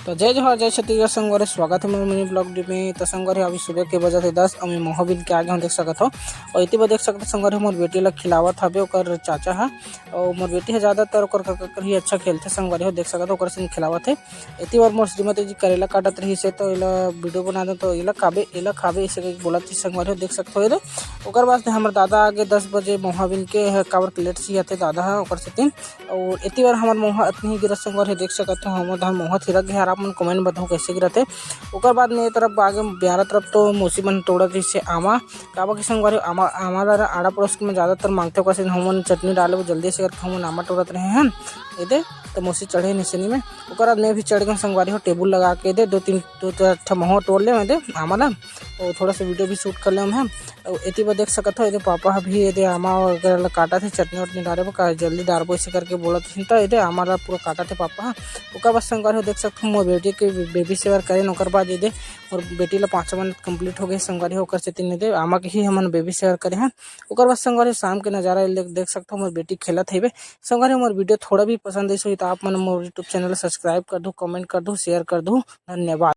तो जय जोहार जय छत्तीसगढ़ संगवारी स्वागत है मेरे मिनी ब्लॉग में। तो संगवारी अभी सुबह के बजे थे 10 और मैं मोहबिल के आगे हम देख सकत हो और इति देख सकते संगवारी मोर बेटी ला खिलावत हवे ओकर चाचा है और मोर बेटी है ज़्यादातर ओकर ही अच्छा खेलते संगवारी हो देख सकत हो ओकर से खिलावत है। इति बार मोर श्रीमती जी करेला काटत रही से तो इला वीडियो बना दो तो इला खाबे इसे बोला थी संगवारी हो देख सकते हो। इधर ओकर बाद हमारे दादा आगे 10 बजे मोहबिल के काबर प्लेट सी आते दादा है ओकर से तीन और इति बार हमार मोह इतनी ही गिरत संगवारी देख सकते हो हम मोह थिरक गया आप मन कमेंट बताओ कैसे गिरते। ओकर बाद मेरे तरफ आगे ब्यारा तरफ तो मौसी मन तोड़ा से आमा काबा के संगवारी आमा आड़ा पड़ोस में ज़्यादातर मांगते कैसे हम चटनी डाले जल्दी से करके हम आमा तोड़त रहे हैं इधे तो मौसी चढ़े निशानी में। ओकर बाद मैं भी चढ़ गए संगवारी हो टेबल लगा के दे दो चार मोह तोड़ ले मैं दे आमा ला और थोड़ा सा वीडियो भी शूट कर ले हम इति पर देख सकते हो। ये पापा भी ये आमा वगैरह काटा थे चटनी वटनी डाले जल्दी डालबो इसे करके बोला तो ये आमा पूरा काटा थे पापा। ओकर बाद संगवारी हो देख सकते हो मोर बेटी के बेबी सेवर करें ओकर बाद ये और बेटी ला 5 मिनट कंप्लीट हो गए संगवारी होकर से तीन दे आमा के ही हमन बेबी सेवर करे हैं। ओकर बाद संगवारी शाम के नज़ारा देख सकते हो मोर बेटी खेलत है संगवारी। मोर वीडियो थोड़ा भी पसंद आई तो आप मन मोर यूट्यूब चैनल सब्सक्राइब कर दो कमेंट कर दो शेयर कर दो। धन्यवाद।